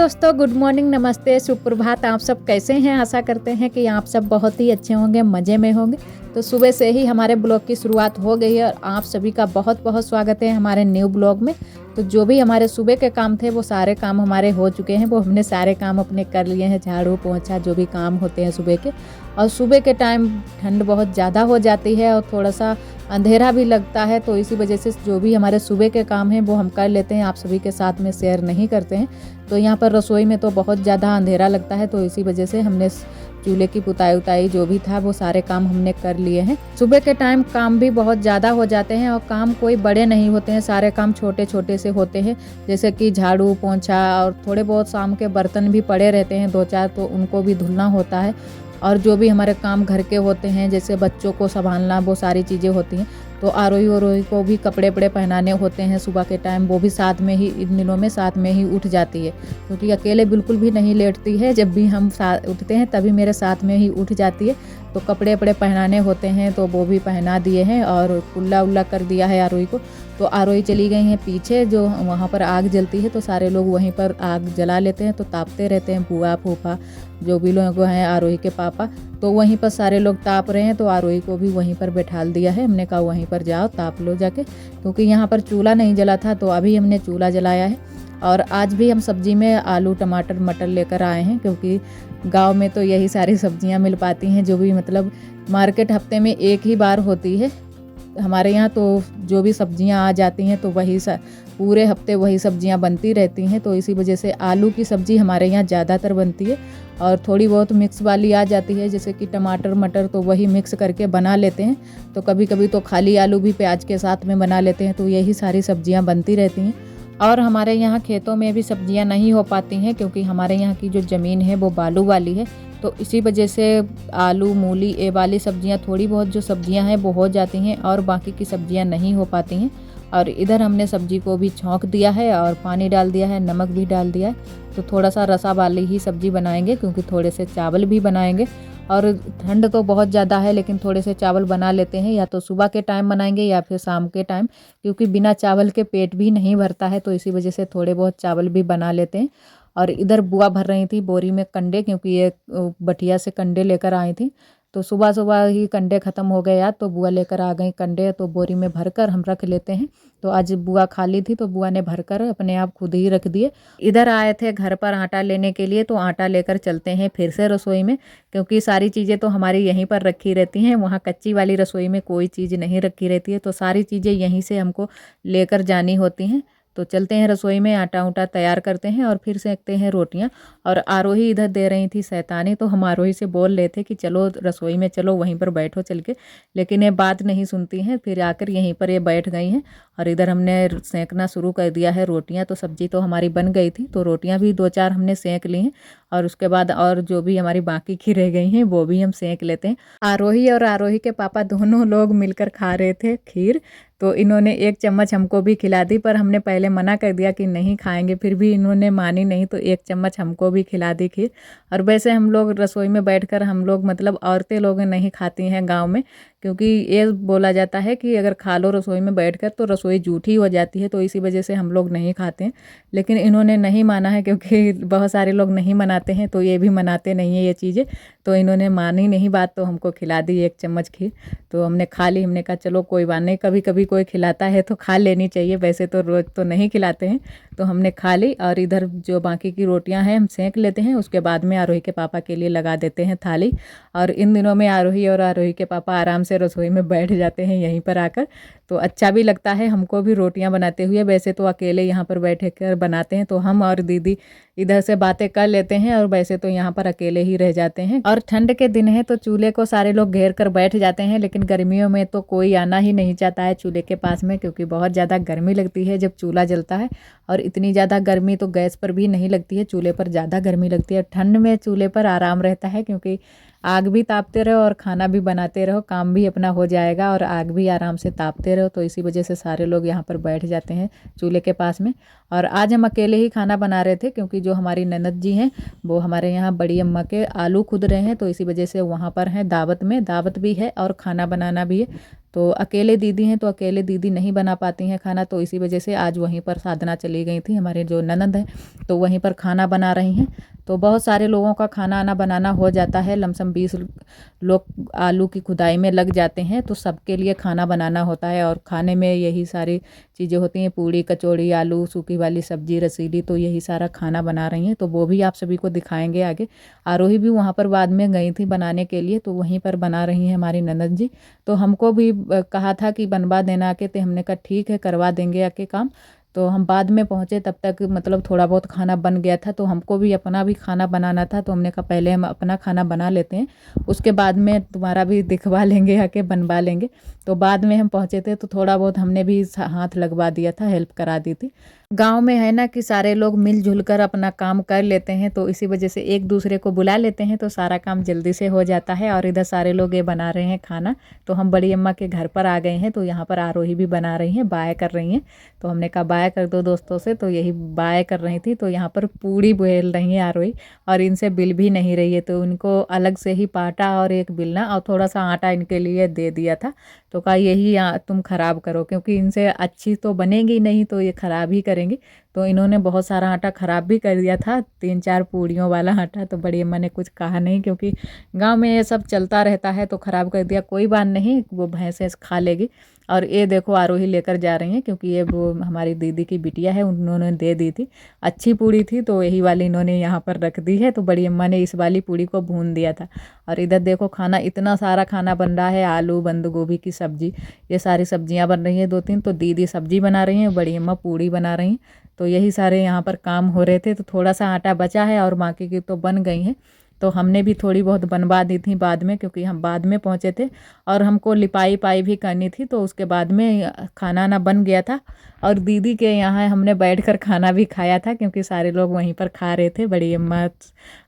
दोस्तों, good morning, नमस्ते, सुप्रभात। आप सब कैसे हैं? आशा करते हैं कि आप सब बहुत ही अच्छे होंगे, मज़े में होंगे। तो सुबह से ही हमारे ब्लॉग की शुरुआत हो गई है और आप सभी का बहुत बहुत स्वागत है हमारे न्यू ब्लॉग में। तो जो भी हमारे सुबह के काम थे वो सारे काम हमारे हो चुके हैं। वो हमने सारे काम अपने कर लिए हैं, झाड़ू पोंछा जो भी काम होते हैं सुबह के। और सुबह के टाइम ठंड बहुत ज़्यादा हो जाती है और थोड़ा सा अंधेरा भी लगता है, तो इसी वजह से जो भी हमारे सुबह के काम हैं वो हम कर लेते हैं, आप सभी के साथ में शेयर नहीं करते हैं। तो यहाँ पर रसोई में तो बहुत ज़्यादा अंधेरा लगता है, तो इसी वजह से हमने चूल्हे की पुताई उताई जो भी था वो सारे काम हमने कर लिए हैं। सुबह के टाइम काम भी बहुत ज़्यादा हो जाते हैं और काम कोई बड़े नहीं होते हैं, सारे काम छोटे छोटे से होते हैं। जैसे कि झाड़ू पोंछा और थोड़े बहुत शाम के बर्तन भी पड़े रहते हैं 2-4, तो उनको भी धुलना होता है। और जो भी हमारे काम घर के होते हैं, जैसे बच्चों को संभालना, वो सारी चीज़ें होती हैं। तो आरोही वरोही को भी कपड़े वपड़े पहनाने होते हैं सुबह के टाइम, वो भी साथ में ही, इन दिनों में साथ में ही उठ जाती है, क्योंकि अकेले बिल्कुल भी नहीं लेटती है। जब भी हम साथ उठते हैं तभी मेरे साथ में ही उठ जाती है। तो कपड़े वपड़े पहनाने होते हैं तो वो भी पहना दिए हैं और कुल्ला उल्ला कर दिया है आरोही को। तो आरोही चली गई हैं पीछे, जो वहाँ पर आग जलती है, तो सारे लोग वहीं पर आग जला लेते हैं। तो तापते रहते हैं, बुआ फूफा जो भी लोग हैं, आरोही के पापा, तो वहीं पर सारे लोग ताप रहे हैं। तो आरोही को भी वहीं पर बैठाल दिया है, हमने कहा वहीं पर जाओ ताप लो जाके, क्योंकि यहाँ पर चूल्हा नहीं जला था, तो अभी हमने चूल्हा जलाया है। और आज भी हम सब्जी में आलू टमाटर मटर लेकर आए हैं, क्योंकि गांव में तो यही सारी सब्जियां मिल पाती हैं, जो भी मतलब मार्केट हफ्ते में एक ही बार होती है हमारे यहाँ। तो जो भी सब्जियां आ जाती हैं तो वही पूरे हफ्ते वही सब्जियां बनती रहती हैं। तो इसी वजह से आलू की सब्ज़ी हमारे यहाँ ज़्यादातर बनती है और थोड़ी बहुत मिक्स वाली आ जाती है, जैसे कि टमाटर मटर, तो वही मिक्स करके बना लेते हैं। तो कभी कभी तो खाली आलू भी प्याज के साथ में बना लेते हैं। तो यही सारी सब्जियां बनती रहती हैं। और हमारे यहाँ खेतों में भी सब्जियां नहीं हो पाती हैं, क्योंकि हमारे यहाँ की जो ज़मीन है वो बालू वाली है। तो इसी वजह से आलू मूली ये वाली सब्जियां, थोड़ी बहुत जो सब्जियां हैं वो हो जाती हैं और बाकी की सब्जियां नहीं हो पाती हैं। और इधर हमने सब्जी को भी छौंक दिया है और पानी डाल दिया है, नमक भी डाल दिया है। तो थोड़ा सा रसा वाली ही सब्जी बनाएंगे, क्योंकि थोड़े से चावल भी बनाएंगे। और ठंड तो बहुत ज़्यादा है, लेकिन थोड़े से चावल बना लेते हैं, या तो सुबह के टाइम बनाएंगे या फिर शाम के टाइम, क्योंकि बिना चावल के पेट भी नहीं भरता है। तो इसी वजह से थोड़े बहुत चावल भी बना लेते हैं। और इधर बुआ भर रही थी बोरी में कंडे, क्योंकि ये बटिया से कंडे लेकर आई थी। तो सुबह सुबह ही कंडे ख़त्म हो गए यार, तो बुआ लेकर आ गई कंडे, तो बोरी में भरकर हम रख लेते हैं। तो आज बुआ खाली थी तो बुआ ने भरकर अपने आप खुद ही रख दिए। इधर आए थे घर पर आटा लेने के लिए, तो आटा लेकर चलते हैं फिर से रसोई में, क्योंकि सारी चीज़ें तो हमारी यहीं पर रखी रहती हैं। वहाँ कच्ची वाली रसोई में कोई चीज़ नहीं रखी रहती है, तो सारी चीज़ें यहीं से हमको लेकर जानी होती हैं। तो चलते हैं रसोई में, आटा उटा तैयार करते हैं और फिर सेकते हैं रोटियां। और आरोही इधर दे रही थी शैतानी, तो हम आरोही से बोल रहे थे कि चलो रसोई में चलो, वहीं पर बैठो चल के, लेकिन ये बात नहीं सुनती हैं। फिर आकर यहीं पर ये बैठ गई हैं और इधर हमने सेकना शुरू कर दिया है रोटियां। तो सब्जी तो हमारी बन गई थी, तो रोटियां भी 2-4 हमने सेक ली हैं। और उसके बाद और जो भी हमारी बाकी की रह गई हैं वो भी हम सेक लेते हैं। आरोही और आरोही के पापा दोनों लोग मिलकर खा रहे थे खीर। तो इन्होंने 1 चम्मच हमको भी खिला दी, पर हमने पहले मना कर दिया कि नहीं खाएंगे, फिर भी इन्होंने मानी नहीं, तो 1 चम्मच हमको भी खिला दी खीर। और वैसे हम लोग रसोई में बैठकर हम लोग मतलब औरतें लोग नहीं खाती हैं गांव में, क्योंकि ये बोला जाता है कि अगर खा लो रसोई में बैठकर तो रसोई जूठी हो जाती है। तो इसी वजह से हम लोग नहीं खाते हैं। लेकिन इन्होंने नहीं माना है, क्योंकि बहुत सारे लोग नहीं मनाते हैं, तो ये भी मनाते नहीं हैं ये चीज़ें। तो इन्होंने मानी नहीं बात, तो हमको खिला दी 1 चम्मच खीर। तो हमने खा ली। हमने कहा चलो कोई बात नहीं, कभी कभी कोई खिलाता है तो खा लेनी चाहिए, वैसे तो रोज़ तो नहीं खिलाते हैं। तो हमने खा ली और इधर जो बाकी की रोटियां हैं हम सेंक लेते हैं, उसके बाद में आरोही के पापा के लिए लगा देते हैं थाली। और इन दिनों में आरोही और आरोही के पापा आराम से रसोई में बैठ जाते हैं यहीं पर आकर, तो अच्छा भी लगता है हमको भी रोटियां बनाते हुए। वैसे तो अकेले यहाँ पर बैठ कर बनाते हैं, तो हम और दीदी इधर से बातें कर लेते हैं, और वैसे तो यहाँ पर अकेले ही रह जाते हैं। और ठंड के दिन है तो चूल्हे को सारे लोग घेर कर बैठ जाते हैं, लेकिन गर्मियों में तो कोई आना ही नहीं चाहता है चूल्हे के पास में, क्योंकि बहुत ज़्यादा गर्मी लगती है जब चूल्हा जलता है। और इतनी ज़्यादा गर्मी तो गैस पर भी नहीं लगती है, चूल्हे पर ज़्यादा गर्मी लगती है। ठंड में चूल्हे पर आराम रहता है, क्योंकि आग भी तापते रहो और खाना भी बनाते रहो, काम भी अपना हो जाएगा और आग भी आराम से तापते रहो। तो इसी वजह से सारे लोग यहाँ पर बैठ जाते हैं चूल्हे के पास में। और आज हम अकेले ही खाना बना रहे थे, क्योंकि जो हमारी ननद जी हैं वो हमारे यहाँ बड़ी अम्मा के आलू खुद रहे हैं, तो इसी वजह से वहाँ पर हैं दावत में, दावत भी है और खाना बनाना भी है। तो अकेले दीदी हैं तो अकेले दीदी नहीं बना पाती हैं खाना, तो इसी वजह से आज वहीं पर साधना चली गई थी, हमारे जो ननद हैं तो वहीं पर खाना बना रही हैं। तो बहुत सारे लोगों का खाना आना बनाना हो जाता है, लमसम 20 लोग आलू की खुदाई में लग जाते हैं, तो सबके लिए खाना बनाना होता है। और खाने में यही सारी चीज़ें होती हैं, पूड़ी कचौड़ी आलू सूखी वाली सब्जी रसीली, तो यही सारा खाना बना रही हैं। तो वो भी आप सभी को दिखाएंगे आगे। आरोही भी वहाँ पर बाद में गई थी बनाने के लिए, तो वहीं पर बना रही हैं हमारी ननद जी। तो हमको भी कहा था कि बनवा देना आके, तो हमने कहा ठीक है करवा देंगे आके काम। तो हम बाद में पहुँचे, तब तक मतलब थोड़ा बहुत खाना बन गया था, तो हमको भी अपना भी खाना बनाना था। तो हमने कहा पहले हम अपना खाना बना लेते हैं, उसके बाद में तुम्हारा भी दिखवा लेंगे आके बनवा लेंगे। तो बाद में हम पहुँचे थे तो थोड़ा बहुत हमने भी हाथ लगवा दिया था, हेल्प करा दी थी। गांव में है ना कि सारे लोग मिलजुल कर अपना काम कर लेते हैं, तो इसी वजह से एक दूसरे को बुला लेते हैं तो सारा काम जल्दी से हो जाता है। और इधर सारे लोग ये बना रहे हैं खाना। तो हम बड़ी अम्मा के घर पर आ गए हैं, तो यहाँ पर आरोही भी बना रही हैं, बाय कर रही हैं। तो हमने कहा बाय कर दो दोस्तों से, तो यही बाय कर रही थी। तो यहाँ पर पूड़ी बेल रही हैं आरोही, और इनसे बिल भी नहीं रही है, तो उनको अलग से ही पाटा और एक बिलना और थोड़ा सा आटा इनके लिए दे दिया था। तो कहा यही तुम ख़राब करो, क्योंकि इनसे अच्छी तो बनेगी नहीं, तो ये ख़राब ही करेंगी। तो इन्होंने बहुत सारा आटा ख़राब भी कर दिया था, 3-4 पूड़ियों वाला आटा। तो बड़ी अम्मा ने कुछ कहा नहीं, क्योंकि गांव में ये सब चलता रहता है, तो ख़राब कर दिया, कोई बात नहीं, वो भैंसें खा लेगी। और ये देखो आरोही लेकर जा रही हैं, क्योंकि ये वो हमारी दीदी की बिटिया है, उन्होंने दे दी थी, अच्छी पूड़ी थी, तो यही वाली इन्होंने यहाँ पर रख दी है। तो बड़ी अम्मा ने इस वाली पूड़ी को भून दिया था। और इधर देखो खाना, इतना सारा खाना बन रहा है, आलू बंद गोभी की सब्जी, ये सारी सब्जियां बन रही हैं 2-3। तो दीदी सब्जी बना रही हैं, बड़ी अम्मा पूड़ी बना रही हैं। तो यही सारे यहाँ पर काम हो रहे थे। तो थोड़ा सा आटा बचा है और बाकी की तो बन गई हैं। तो हमने भी थोड़ी बहुत बनवा दी थी बाद में, क्योंकि हम बाद में पहुँचे थे और हमको लिपाई पाई भी करनी थी। तो उसके बाद में खाना ना बन गया था। और दीदी के यहाँ हमने बैठकर खाना भी खाया था, क्योंकि सारे लोग वहीं पर खा रहे थे, बड़ी अम्मा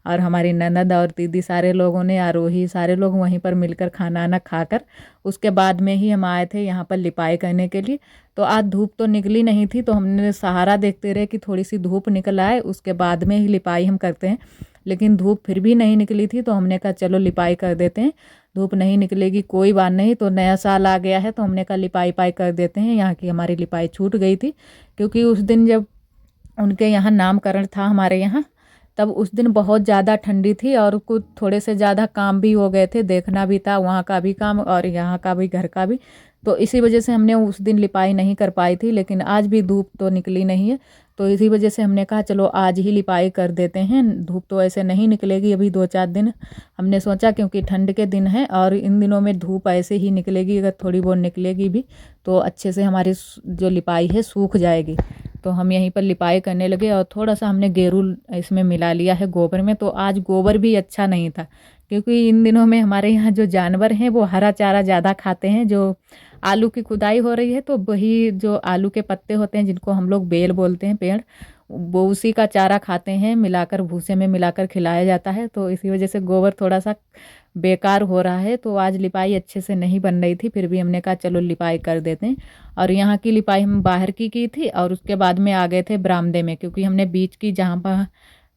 और हमारी ननद और दीदी, सारे लोगों ने, आरोही, सारे लोग वहीं पर मिलकर खाना ना खाकर उसके बाद में ही हम आए थे यहाँ पर लिपाई करने के लिए। तो आज धूप तो निकली नहीं थी, तो हमने सहारा देखते रहे कि थोड़ी सी धूप निकल आए, उसके बाद में ही लिपाई हम करते हैं। लेकिन धूप फिर भी नहीं निकली थी, तो हमने कहा चलो लिपाई कर देते हैं, धूप नहीं निकलेगी कोई बात नहीं। तो नया साल आ गया है, तो हमने कहा लिपाई पाई कर देते हैं। यहाँ की हमारी लिपाई छूट गई थी, क्योंकि उस दिन जब उनके यहाँ नामकरण था हमारे यहाँ, तब उस दिन बहुत ज़्यादा ठंडी थी और कुछ थोड़े से ज़्यादा काम भी हो गए थे, देखना भी था वहाँ का भी काम और यहाँ का भी, घर का भी। तो इसी वजह से हमने उस दिन लिपाई नहीं कर पाई थी। लेकिन आज भी धूप तो निकली नहीं है, तो इसी वजह से हमने कहा चलो आज ही लिपाई कर देते हैं। धूप तो ऐसे नहीं निकलेगी अभी 2-4 दिन, हमने सोचा, क्योंकि ठंड के दिन है और इन दिनों में धूप ऐसे ही निकलेगी, अगर थोड़ी बहुत निकलेगी भी तो अच्छे से हमारी जो लिपाई है सूख जाएगी। तो हम यहीं पर लिपाई करने लगे और थोड़ा सा हमने गेरू इसमें मिला लिया है गोबर में। तो आज गोबर भी अच्छा नहीं था, क्योंकि इन दिनों में हमारे यहाँ जो जानवर हैं वो हरा चारा ज़्यादा खाते हैं। जो आलू की खुदाई हो रही है, तो वही जो आलू के पत्ते होते हैं, जिनको हम लोग बेल बोलते हैं, पेड़, वो उसी का चारा खाते हैं, मिलाकर भूसे में मिलाकर खिलाया जाता है। तो इसी वजह से गोबर थोड़ा सा बेकार हो रहा है। तो आज लिपाई अच्छे से नहीं बन रही थी, फिर भी हमने कहा चलो लिपाई कर देते हैं। और यहाँ की लिपाई हम बाहर की थी और उसके बाद में आ गए थे बरामदे में, क्योंकि हमने बीच की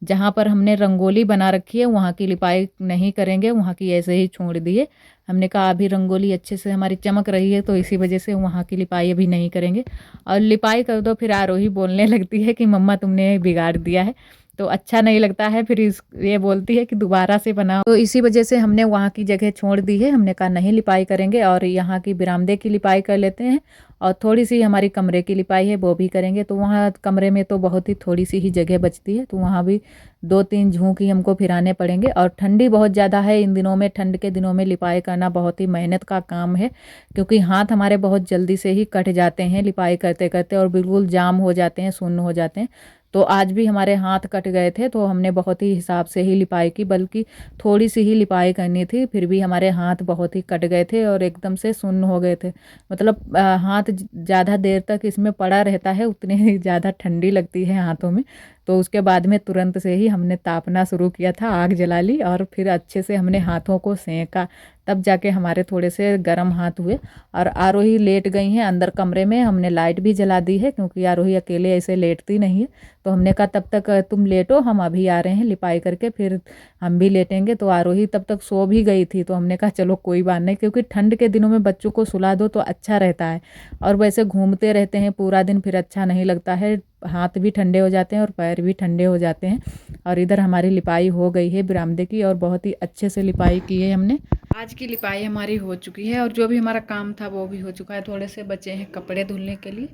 जहाँ पर हमने रंगोली बना रखी है वहाँ की लिपाई नहीं करेंगे, वहाँ की ऐसे ही छोड़ दिए। हमने कहा अभी रंगोली अच्छे से हमारी चमक रही है, तो इसी वजह से वहाँ की लिपाई अभी नहीं करेंगे। और लिपाई कर दो फिर आरोही बोलने लगती है कि मम्मा तुमने बिगाड़ दिया है, तो अच्छा नहीं लगता है। फिर ये बोलती है कि दोबारा से बनाओ। तो इसी वजह से हमने वहाँ की जगह छोड़ दी है, हमने कहा नहीं लिपाई करेंगे और यहाँ की बरामदे की लिपाई कर लेते हैं। और थोड़ी सी हमारी कमरे की लिपाई है वो भी करेंगे। तो वहाँ कमरे में तो बहुत ही थोड़ी सी ही जगह बचती है, तो वहाँ भी 2-3 झोंक ही हमको फिराने पड़ेंगे। और ठंडी बहुत ज़्यादा है इन दिनों में, ठंड के दिनों में लिपाई करना बहुत ही मेहनत का काम है, क्योंकि हाथ हमारे बहुत जल्दी से ही कट जाते हैं लिपाई करते करते और बिल्कुल जाम हो जाते हैं, सुन्न हो जाते हैं। तो आज भी हमारे हाथ कट गए थे, तो हमने बहुत ही हिसाब से ही लिपाई की, बल्कि थोड़ी सी ही लिपाई करनी थी, फिर भी हमारे हाथ बहुत ही कट गए थे और एकदम से सुन्न हो गए थे। मतलब हाथ ज़्यादा देर तक इसमें पड़ा रहता है, उतनी ही ज़्यादा ठंडी लगती है हाथों में। तो उसके बाद में तुरंत से ही हमने तापना शुरू किया था, आग जला ली और फिर अच्छे से हमने हाथों को सेंका, तब जाके हमारे थोड़े से गर्म हाथ हुए। और आरोही लेट गई हैं अंदर कमरे में, हमने लाइट भी जला दी है क्योंकि आरोही अकेले ऐसे लेटती नहीं है। तो हमने कहा तब तक तुम लेटो, हम अभी आ रहे हैं लिपाई करके, फिर हम भी लेटेंगे। तो आरोही तब तक सो भी गई थी, तो हमने कहा चलो कोई बात नहीं, क्योंकि ठंड के दिनों में बच्चों को सुला दो तो अच्छा रहता है। और वैसे घूमते रहते हैं पूरा दिन, फिर अच्छा नहीं लगता है, हाथ भी ठंडे हो जाते हैं और पैर भी ठंडे हो जाते हैं। और इधर हमारी लिपाई हो गई है बरामदे की, और बहुत ही अच्छे से लिपाई की है हमने। आज की लिपाई हमारी हो चुकी है और जो भी हमारा काम था वो भी हो चुका है। थोड़े से बचे हैं कपड़े धुलने के लिए,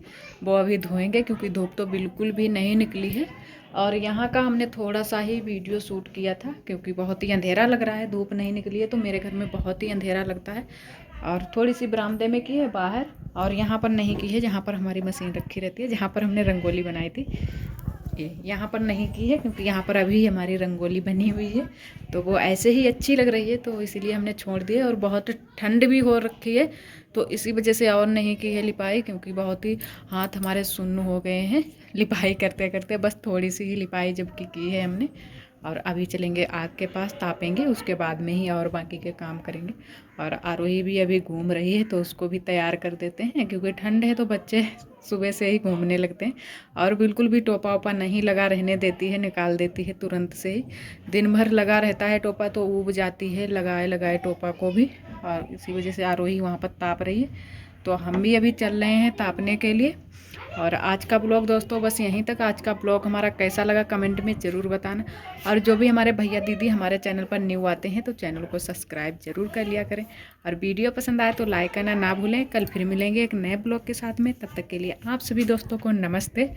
वो अभी धोएंगे क्योंकि धूप तो बिल्कुल भी नहीं निकली है। और यहाँ का हमने थोड़ा सा ही वीडियो शूट किया था क्योंकि बहुत ही अंधेरा लग रहा है, धूप नहीं निकली है तो मेरे घर में बहुत ही अंधेरा लगता है। और थोड़ी सी बरामदे में की है बाहर, और यहाँ पर नहीं की है जहाँ पर हमारी मशीन रखी रहती है, जहाँ पर हमने रंगोली बनाई थी। यहाँ पर नहीं की है क्योंकि यहाँ पर अभी हमारी रंगोली बनी हुई है, तो वो ऐसे ही अच्छी लग रही है, तो इसीलिए हमने छोड़ दिया। और बहुत ठंड भी हो रखी है तो इसी वजह से और नहीं की है लिपाई, क्योंकि बहुत ही हाथ हमारे सुन्न हो गए हैं लिपाई करते करते। बस थोड़ी सी ही लिपाई जब की है हमने, और अभी चलेंगे आग के पास, तापेंगे, उसके बाद में ही और बाकी के काम करेंगे। और आरोही भी अभी घूम रही है तो उसको भी तैयार कर देते हैं, क्योंकि ठंड है तो बच्चे सुबह से ही घूमने लगते हैं। और बिल्कुल भी टोपा ओपा नहीं लगा रहने देती है, निकाल देती है तुरंत से ही। दिन भर लगा रहता है टोपा तो ऊब जाती है लगाए लगाए टोपा को भी, और इसी वजह से आरोही वहाँ पर ताप रही है। तो हम भी अभी चल रहे हैं तापने के लिए। और आज का ब्लॉग दोस्तों बस यहीं तक। आज का ब्लॉग हमारा कैसा लगा कमेंट में ज़रूर बताना। और जो भी हमारे भैया दीदी हमारे चैनल पर न्यू आते हैं तो चैनल को सब्सक्राइब जरूर कर लिया करें। और वीडियो पसंद आए तो लाइक करना ना भूलें। कल फिर मिलेंगे एक नए ब्लॉग के साथ में, तब तक के लिए आप सभी दोस्तों को नमस्ते।